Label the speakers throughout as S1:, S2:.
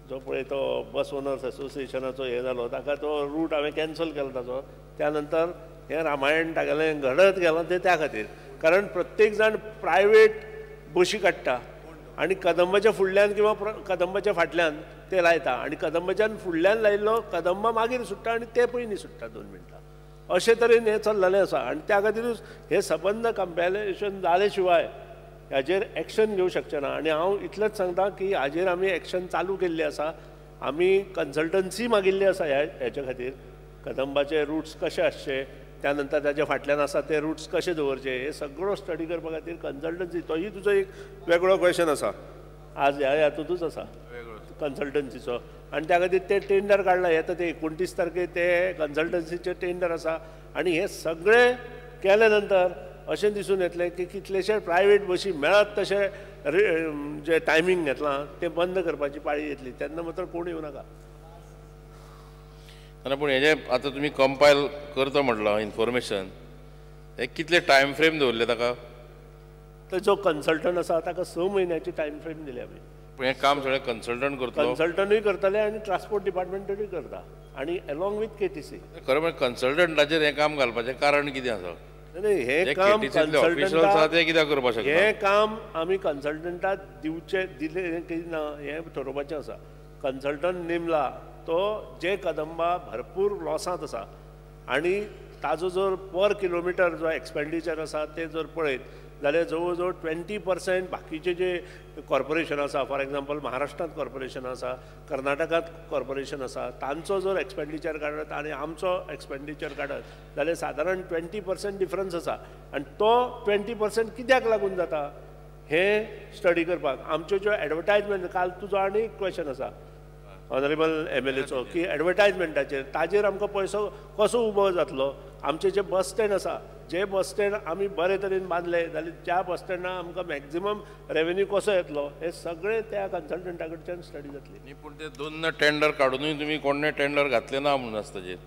S1: जो पळय तो बस ओनर्स असोसिएशनाचो हे जालो ताका तो रूट हांवें कॅन्सल केलो ताचो. त्या नंतर हें रामायण तागेलें घडत गेलां तें त्या खातीर, कारण प्रत्येक जाण प्रायवेट बशी काडटा आनी कदंबाच्या फुडल्यान किंवा कदंबाच्या फाटल्यान ते लायता आनी कदंबाच्यान फुडल्यान लायिल्लो कदंबा मागीर सुट्टा आनी ते पयलीं सुट्टा 2 मिनटां. अशे तरेन हें चल्लेलें आसा आनी त्या खातीरूच हे सबंद कंपॅलेशन जाले शिवाय हाजेर एक्शन घेवंक शकचे ना. आनी हांव इतलेंच सांगता की हाजेर आमी एक्शन चालू केल्ली आसा. आमी कन्सल्टन्सी मागिल्ली आसा हेच्या खातीर, कदंबाचे रुट्स कशे आसचे, त्या नंतर ताच्या फाटल्यान आसा ते रुट्स कशे दवरचे, हे सगळो स्टडी करपा खातीर कन्सल्टन्सी, तोही तुजो एक वेगळो क्वेश्चन आसा आज ह्या हातूंतूच आसा कन्सल्टन्सीचो. आनी त्या खातीर ते टेंडर काडला, येता ते 29 तारखेक ते कन्सल्टन्सीचे टेंडर आसा. आनी हे सगळे केले नंतर अशें दिसून येतलें की कितलेशे प्रायवेट बशी मेळत तशे जे टायमींग घेतलां ते बंद करपाची पाळी येतली, तेन्ना मात्र कोण येवं नाका.
S2: पूण हेजे आतां तुमी कंपायल करता म्हटलां इन्फॉर्मेशन, हे कितले टायम फ्रेम दवरले ताका?
S1: तो जो कन्सल्टंट आसा ताका 6 म्हयन्याची टायम फ्रेम दिल्या आमी.
S2: पूण हें काम सगळें कन्सल्टंट करतलो?
S1: कन्सल्टंटूय करतले आनी ट्रान्सपोर्ट डिपार्टमेंटूय करता आनी एलॉंग विथ KTC.
S2: खरें म्हणजे कन्सल्टंटाचेर हें काम घालपाचें कारण कितें आसा?
S1: हे काम
S2: कित्याक
S1: हे काम आमी कन्सल्टंटाक दिवचे दिले की ना हें ठरोवपाचें आसा. कन्सल्टंट नेमला तो जे कदंबा भरपूर लॉसांत आसा आनी ताजो जर पर किलोमिटर जो एक्सपेंडिचर आसा ते जर पळयत जाल्यार जवळ जवळ 20% बाकीचे जे कॉर्पोरेशन आसा, फॉर एग्जाम्पल महाराष्ट्रांत कॉर्पोरेशन आसा, कर्नाटकांत कॉर्पोरेशन आसा, तांचो जर एक्सपेंडिचर काडत आनी आमचो एक्सपेंडिचर काडत जाल्यार सादारण 20% डिफरन्स आसा. आनी तो 20% कित्याक लागून जाता हें स्टडी करपाक आमच्यो ज्यो एडवर्टायजमेंट, काल तुजो आनी एक क्वेश्चन आसा ऑनरेबल MLAचो की एडवर्टायजमेंटाचेर ताजेर आमकां पयसो कसो उबो जातलो. आमचे जे बस स्टँड आसा, जे बस स्टँड आमी बरे तरेन बांदले जाल्यार त्या बस स्टँडाक आमकां मॅक्झिमम रेवेन्यू कसो येतलो हे सगळें त्या कन्सल्टंटा कडच्यान स्टडी जातली.
S2: पूण ते 2 टेंडर काडूनय तुमी कोणे टेंडर घातले ना म्हणून आसता ताजेर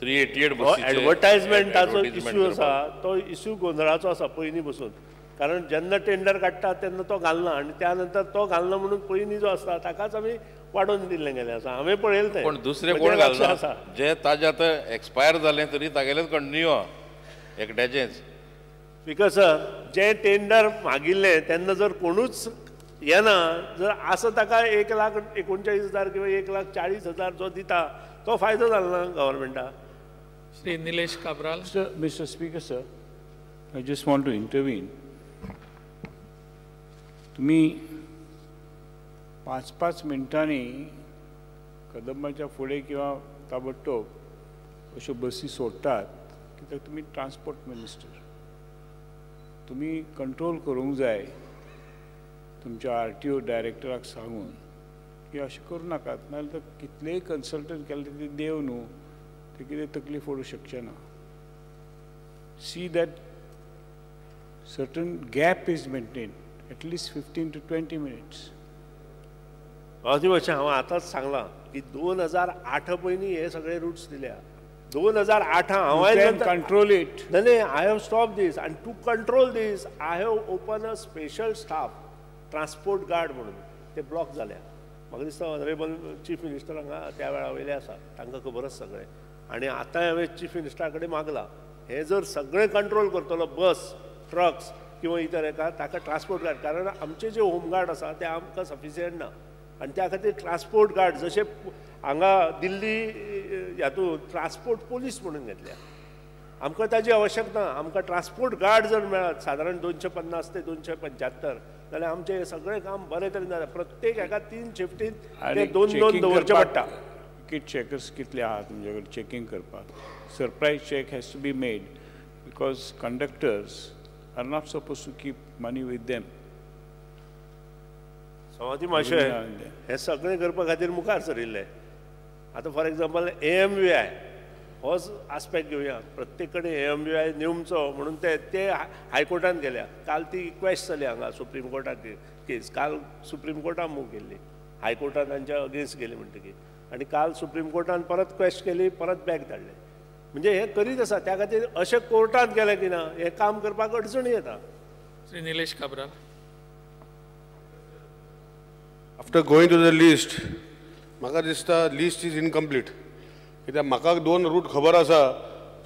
S2: 388 बस
S1: एडवर्टायजमेंटाचो इश्यू आसा, तो इश्यू गोंधळाचो आसा पयलीं बसून. कारण जेन्ना टेंडर काडटा तेन्ना तो घालना आनी त्या नंतर तो घालना म्हणून पयलीं जो आसता ताकाच आमी वाडोवन दिल्लें गेलें आसा. हांवें पळयलें तें.
S2: पण दुसरे कोण घालना जे ताजें आतां एक्सपायर जालें तरी तागेलेच कंटिन्यू आहा एकट्याचेंच.
S1: बिकॉज सर जे टेंडर मागिल्लें तेन्ना जर कोणूच येना, जर आसा ताका 1,39,000 किंवा 1,40,000 जो दिता तो फायदो जालो ना गव्हर्मेंटाक.
S3: Shri Nilesh Cabral.
S4: Mr. Speaker, sir, I just want to intervene. तुम्ही 5-5 मिनटांनी कदंबाच्या फुडें किंवा ताबडतोब अश्यो बसी सोडटात कित्याक तुमी ट्रान्सपोर्ट मिनिस्टर. तुम्ही कंट्रोल करूंक जाय तुमच्या RTO डायरेक्टराक सांगून की अशें करूं नाकात, नाजाल्यार तो कितलेय कन्सल्टंट केले ते देव न्हू, ते कितें तकली फोडूं शकचे ना. See that certain gap is maintained, at least 15 to 20 minutes.
S1: अशें हांव आतांच सांगलां की 2008 पयलीं हे सगळे रुट्स दिल्या. 2008 हांव
S4: control it.
S1: I have stop this आनी to control this I have open a special staff transport guard म्हणून. ते ब्लॉक जाल्या. म्हाका दिसता ऑनरेबल चीफ मिनिस्टर हांगा त्या वेळा वयले आसा, तांकां खबर आसा सगळें. आनी आतां हांवें चीफ मिनिस्टरा कडेन मागलां हे जर सगळें कंट्रोल करतलो बस, ट्रक्स किंवा इतर हेका ताका ट्रान्सपोर्ट गार्ड, कारण आमचे जे होमगार्ड आसा ते आमकां सफिशियंट ना. आनी त्या खातीर ट्रान्सपोर्ट गार्ड जशे हांगा दिल्ली हातूंत ट्रान्सपोर्ट पोलीस म्हणून घेतल्या. आमकां ताजी आवश्यकता. आमकां ट्रान्सपोर्ट गार्ड जर मेळत सादारण 250 ते 275 जाल्यार आमचें हें सगळें काम बरे तरेन जाता. प्रत्येक हेका 3 शिफ्टींत ते 2-2 दवरचे पडटा.
S4: टिकेट चेकर्स कितले आहा तुमचे कडेन चेकिंग करपाक? Surprise check has to be made because conductors are not suppose to keep money with them.
S1: सवाती मातशें हें सगळें करपा खातीर मुखार सरिल्ले. आतां फॉर एग्जाम्पल AMVI होच आस्पेक्ट घेवया. प्रत्येक कडेन AMVI नेमचो म्हणून ते हायकोर्टान गेल्या. काल ती क्वेस्ट जाली हांगा सुप्रीम कोर्टाक केस. काल सुप्रीम कोर्टान मूव केल्ली, हायकोर्टान तांच्या अगेन्स्ट गेली म्हणटकीर. आनी काल सुप्रीम कोर्टान परत क्वेस्ट केली, परत बॅक धाडले. म्हणजे हे करीत आसा. त्या खातीर अशें कोर्टांत गेले की ना हे काम करपाक अडचणी येता.
S3: Shri Nilesh Cabral.
S5: After going to the list म्हाका दिसता लिस्ट इज इनकम्प्लीट कित्याक म्हाका 2 रूट खबर आसा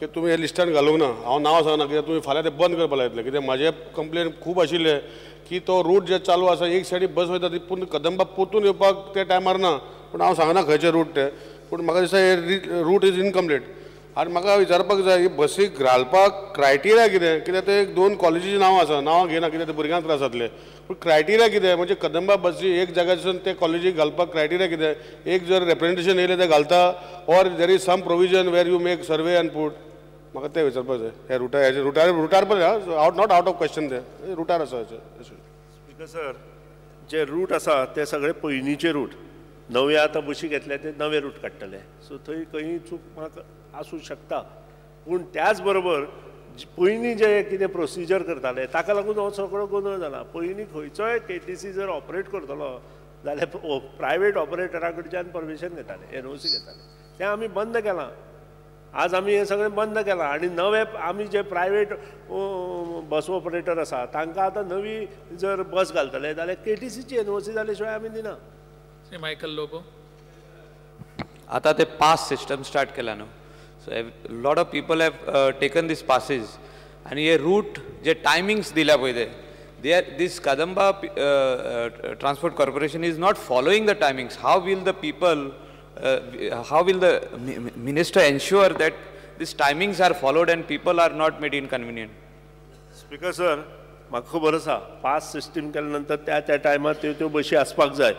S5: की तुमी हे लिस्टान घालूंक ना हांव नांव सांगना कित्याक तुमी फाल्यां ते बंद करपाक लायतले कित्याक म्हाजे कंप्लेन खूब आशिल्ले की तो रूट जे चालू आसा एक सायडी बस वयता ती पूण कदंबा पोतून येवपाक त्या टायमार ना पूण हांव सांगना खंयचे रूट ते पूण म्हाका दिसता हे रूट इज इनकम्प्लीट आनी म्हाका विचारपाक जाय ही बसीक घालपाक क्रायटेरिया कितें कित्याक ते 2 कॉलेजीची नांवां आसा नांवां घेयना कित्याक ते भुरग्यांक त्रास जातले पूण क्रायटेरिया कितें म्हणजे कदंबा बसी एक जाग्यासून ते कॉलेजीक घालपाक क्रायटेरिया कितें एक जर रेप्रेझेंटेशन येयलें ते घालता or there is some provision where you make survey and put म्हाका ते विचारपाक जाय हे रुटार पण नॉट आउट ऑफ क्वेश्चन ते रुटार आसा
S1: स्पीकर सर जे रूट आसा ते सगळे पयलींचे रूट नवे आतां बशी घेतले ते नवे रूट काडटले सो थंय खंयी चूक म्हाका आसूं शकता पूण त्याच बरोबर पयलीं जे कितें प्रोसिजर करताले ताका लागून हो सगळो गोंधळ जाला पयलीं खंयचोय KTC जर ऑपरेट करतलो जाल्यार प्रायवेट ऑपरेटरा कडच्यान परमिशन घेताले NOC घेताले तें आमी बंद केलां आज आमी हें सगळें बंद केलां आनी नवे आमी जे प्रायवेट बस ऑपरेटर आसा तांकां आतां नवी जर बस घालतले जाल्यार KTCची NOC जाले शिवाय आमी दिना
S3: श्री मायकल लोबो
S6: आता ते पास सिस्टम स्टार्ट केला न्हू so lot of people have taken these passes आनी हे रूट जे टायमिंग्स दिल्या पळय ते are these Kadamba transport corporation is not following the timings how will the people how will the minister ensure that these timings are followed and people are not made inconvenient?
S1: Speaker sir म्हाका खबर आसा pass system केल्या नंतर त्या टायमार त्यो बशी आसपाक जाय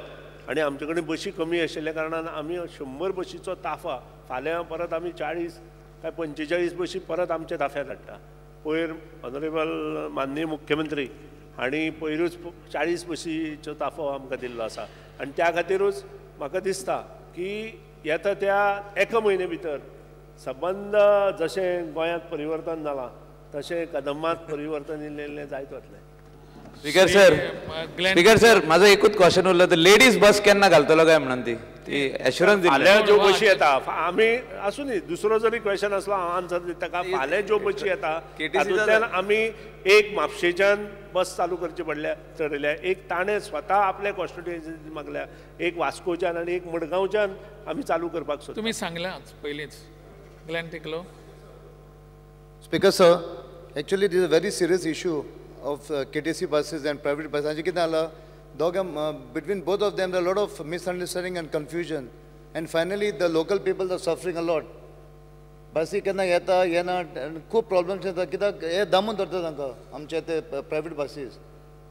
S1: आनी आमचे कडेन बशी कमी आशिल्ल्या कारणान आमी 100 बशीचो ताफा फाल्यां परत आमी 40 काय 45 बशी परत आमच्या ताफ्यात हाडटा पयर ऑनरेबल माननीय मुख्यमंत्री हांणी पयरूच 40 बशीचो ताफो आमकां दिल्लो आसा आनी त्या खातीरूच म्हाका दिसता की येता त्या एका म्हयने भितर संबंद जशें गोंयांत परिवर्तन जालां तशें कदंबात परिवर्तन इल्लें जायत वतलें
S6: स्पीकर सर माझं एकूच क्वेश्चन उरलं तर लेडीज बस केन्ना घालतलो काय म्हणून ती एश्युरन्स
S1: फाल्यां ज्यो बशी येता आमी आसूं न्ही दुसरो जरी क्वेश्चन असलो हांव आन्सर दिता ताका फाल्यां ज्यो बशी येता तातूंतल्यान आमी एक म्हापशेच्यान बस चालू करची पडल्या ठरयल्या एक ताणें स्वता आपल्या कॉन्स्टिट्युएन्सी मागल्या एक वास्कोच्यान आनी एक मडगांवच्यान आमी चालू करपाक सोदता
S3: तुम्ही सांगलाच पयलींच ग्लॅन टिकलो
S7: speaker sir actually this a very serious issue of KTC buses and private buses. Between both of them, there are a lot of misunderstanding and confusion. And finally, the local people are suffering a lot. Basi kenna yeta yana खूप problems येतात कित्याक हे दामून धरता तांकां आमचे ते private buses.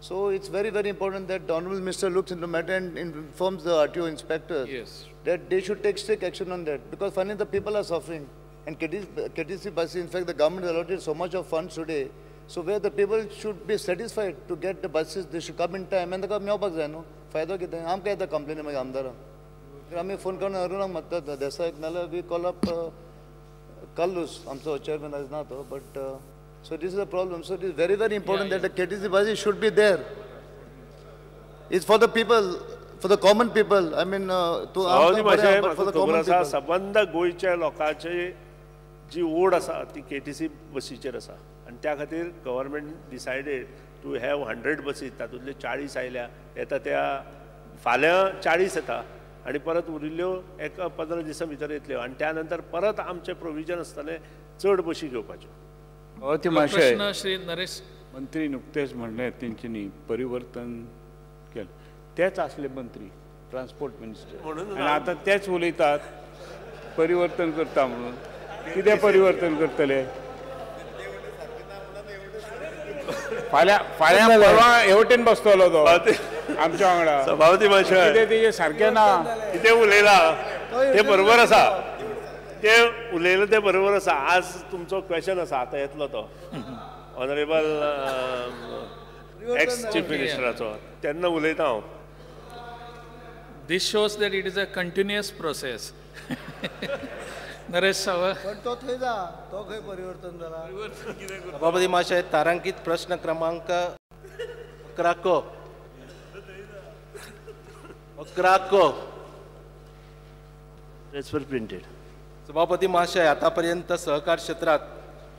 S7: So it's very, very important that the Honorable Minister looks into the matter and informs the RTO inspectors that they should take strict action on that because finally the people are suffering. And KTC buses, in fact, the government allotted so much of funds today. So where the people should be satisfied to get the buses, they should come in time. And the मेवपाक जाय न्हू फायदो कितें आम काय येता कंप्लेनी मागीर आमदारांक आमी फोन करून अरुणाक म्हणटात देसायक नाल्यार वी कॉल अप कल्लूस आमचो चेअरमॅन आज ना तो but so this is a problem so it is very very important that the KTC buses should be there. It's for the people, for the common people. I mean for the common people.
S1: संबंद गोंयच्या लोकांची जी ओढ आसा ती KTC बसीचेर आसा आनी त्या खातीर government decided to have 100 buses तातूंतल्यो 40 आयल्या येता त्या फाल्यां 40 येता आनी परत उरिल्ल्यो 15 दिसां भितर येतल्यो आनी त्या नंतर परत आमचें प्रोविजन आसतलें चड बशी घेवपाच्यो
S3: प्रश्न श्री नरेश
S4: मंत्री नुकतेच म्हणले तेंच्यांनी परिवर्तन केलें तेच आसले मंत्री ट्रान्सपोर्ट मिनिस्टर आनी आतां तेच उलयतात परिवर्तन करता म्हणून कितें परिवर्तन करतले फाल्यां परवा हेवटेन बसतलो तो आमच्या वांगडा
S1: सभापती मातशें
S4: कितें तेजें सारकें ना
S1: कितें उलयलां तें बरोबर आसा तें उलयलां तें बरोबर आसा आज तुमचो क्वेश्चन आसा आतां येतलो तो ऑनरेबल एक्स चीफ मिनिस्टराचो तेन्ना उलयता हांव
S3: This shows that it is a continuous process. Naresh Sawant
S7: तो थंय जा तो खंय परिवर्तन जाला
S8: सभापती महाशय तारांकित प्रश्न क्रमांक 11
S1: प्रिंटेड
S8: सभापती महाशय आतापर्यंत सहकार क्षेत्रात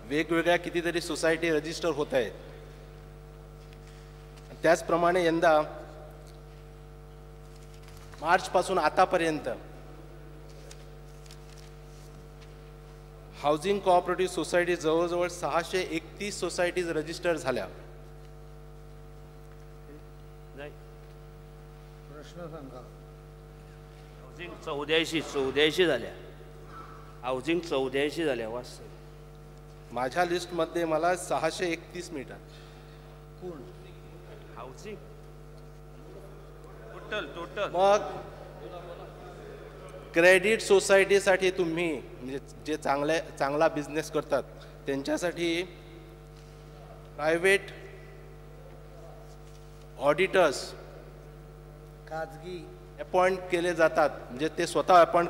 S8: वेगवेगळ्या कितीतरी सोसायटी रजिस्टर होत आहेत त्याचप्रमाणे यंदा मार्चपासून आतापर्यंत हाऊसिंग कोऑपरेटिव्ह सोसायटी जवळजवळ 631 सोसायटीज रजिस्टर झाल्या.
S9: हाऊसिंग 84 झाल्या. हाऊसिंग 84 झाल्या. वास्तव
S8: माझ्या लिस्टमध्ये मला 631 मिळतात.
S9: हाऊसिंग टोटल
S8: मग क्रेडिट सोसायटीसाठी तुम्ही म्हणजे जे चांगला बिझनेस करतात त्यांच्यासाठी प्रायव्हेट ऑडिटर्स
S7: खाजगी
S8: अपॉइंट केले जातात. म्हणजे ते स्वतः अपॉइंट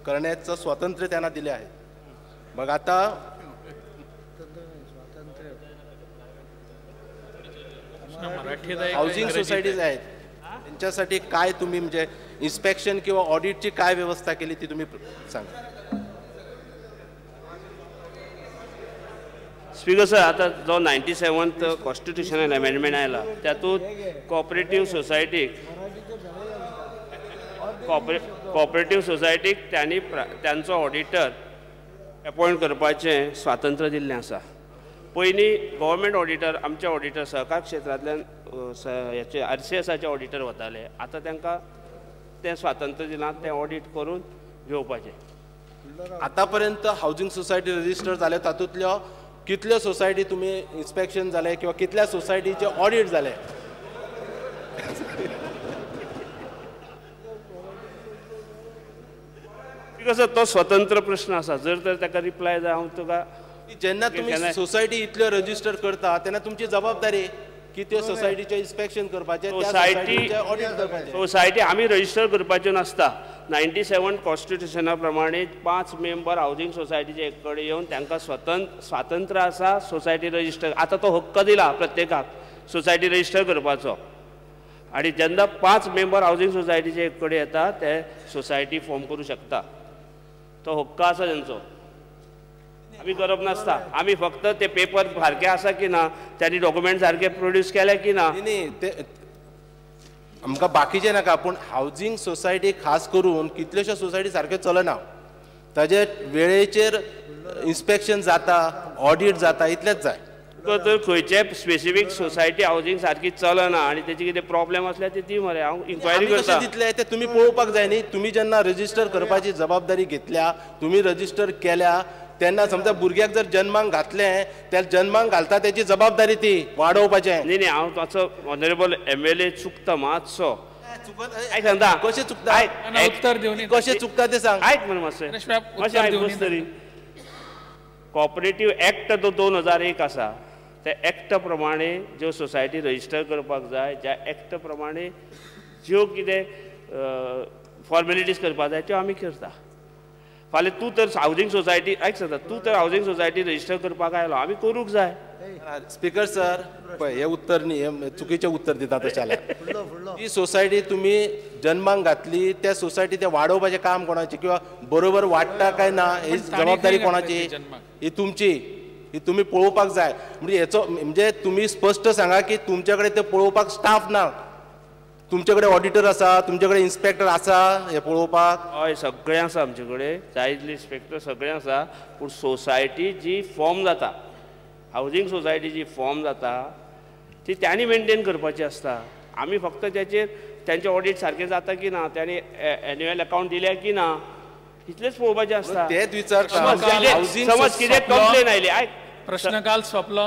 S8: करण्याचं स्वातंत्र्य त्यांना दिले आहे. मग आता हाऊसिंग सोसायटीज आहेत त्यांच्यासाठी काय तुम्ही म्हणजे इन्स्पेक्शन किंवा ऑडिटची काय व्यवस्था केली ती तुम्ही सांगा.
S9: स्पीकर सर, आता जो 97th कॉन्स्टिट्युशनल अमेंडमेंट आयला तातूंत कॉपरेटिव्ह सोसायटीक त्यांचो ऑडिटर अपॉइंट करपाचें स्वातंत्र्य दिल्लें आसा. पयलीं गव्हर्मेंट ऑडिटर आमचे ऑडिटर सहकार क्षेत्रांतल्यान हेचे RCSचे ऑडिटर वताले. आतां तांकां तें स्वातंत्र्य दिलां तें ऑडिट करून घेवपाचें.
S8: आतापर्यंत हाऊसिंग सोसायटी रजिस्टर जाले तातूंतल्यो कितल्यो सोसायटी तुम्ही इन्स्पेक्शन जाले किंवा कितल्या सोसायटीचे ऑडिट जाले?
S9: कसं तो स्वतंत्र प्रश्न असा. जर तर ताका रिप्लाय जाय हांव तुका
S8: जेन्ना तुम्ही सोसायटी इतल्यो रजिस्टर करता तेन्ना तुमची जबाबदारी की त्यो सोसायटीचे इन्स्पेक्शन करपाचें,
S9: सोसायटी आमी रजिस्टर करपाच्यो नासता. 97 कॉन्स्टिट्युशना प्रमाणे 5 मेंबर हाऊसिंग सोसायटीचे कडेन येवन तांकां स्वातंत्र्य आसा सोसायटी रजिस्टर. आतां तो हक्क दिला प्रत्येकाक सोसायटी रजिस्टर करपाचो. आणि जेन्ना 5 मेंबर हाऊसिंग सोसायटीचे कडेन येता ते सोसायटी फॉर्म करूं शकता. तो हक्क आसा तेंचो. आमी करप नासता. आमी फक्त ते पेपर सारके आसा की ना, त्यांनी डॉक्युमेंट सारके प्रोड्यूस केले की ना.
S8: ते आमकां बाकीचे नाका, पूण हाऊसिंग सोसायटी खास करून कितल्योश्यो सोसायटी सारक्यो चलना. ताजे वेळेचेर इन्स्पेक्शन जाता, ऑडिट जाता, इतलेंच जाय.
S9: तर खंयचे स्पेसिफीक सोसायटी हाऊसिंग सारकी चलना आणि त्याची कितें प्रॉब्लेम असल्यार ते दी मरे, हांव इन्क्वायरी करता.
S8: दितले ते तुमी पळोवपाक जाय न्ही. तुमी जेन्ना रजिस्टर करपाची जबाबदारी घेतल्या, तुमी रजिस्टर केल्या, तेन्ना समजा भुरग्याक जर जन्माक घातलें, त्या जन्माक घालता त्याची जबाबदारी ती वाडोवपाचें.
S9: न्ही न्ही, हांव ताचो ऑनरेबल MLA चुकता मातसो. आयक सांगता
S8: कशें चुकता,
S3: उत्तर दिवन
S8: कशें चुकता ते सांग.
S9: आयक मरे मातशें मातशें आयकूच तरी. कॉपरेटिव्ह एक्ट जो 2001 आसा, त्या एक्ट प्रमाणे ज्यो सोसायटी रजिस्टर करपाक जाय, ज्या एक्ट प्रमाणे ज्यो कितें फॉर्मेलिटीज करपाक जाय त्यो आमी करता. फाल्यां तूं तर हाऊसिंग सोसायटी आयक सांगता, तूं तर हाऊसिंग सोसायटी रजिस्टर करपाक आयलो, आमी करूंक जाय.
S8: स्पीकर सर पळय, हे उत्तर न्ही, हे चुकीचें उत्तर दिता तशें जाल्यार. ती सोसायटी तुमी जन्माक घातली, त्या सोसायटी ते वाडोवपाचें काम कोणाचें किंवा बरोबर वाडटा काय ना ही जबाबदारी कोणाची? ही तुमची. ही तुम्ही पळोवपाक जाय. म्हणजे हेचो म्हणजे तुम्ही स्पष्ट सांगा की तुमचे कडेन ते पळोवपाक स्टाफ ना. तुमचे कडेन ऑडिटर आसा, तुमचे कडेन इन्स्पेक्टर आसा हे पळोवपाक?
S9: हय, सगळें आसा आमचे कडेन. जायतले इन्स्पेक्टर सगळें आसा. पूण सोसायटी जी फॉर्म जाता, हाऊसिंग सोसायटी जी फॉर्म जाता ती त्यांनी मेंटेन करपाची आसता. आमी फक्त त्याचेर त्यांचे ऑडिट सारके जाता की ना, त्यांनी एन्युअल अकाउंट दिल्या की ना, इतलेच पळोवपाचें आसता.
S8: तेच विचारता.
S9: समज कितें कंप्लेन आयली,
S3: प्रश्नकाल सोंपलो.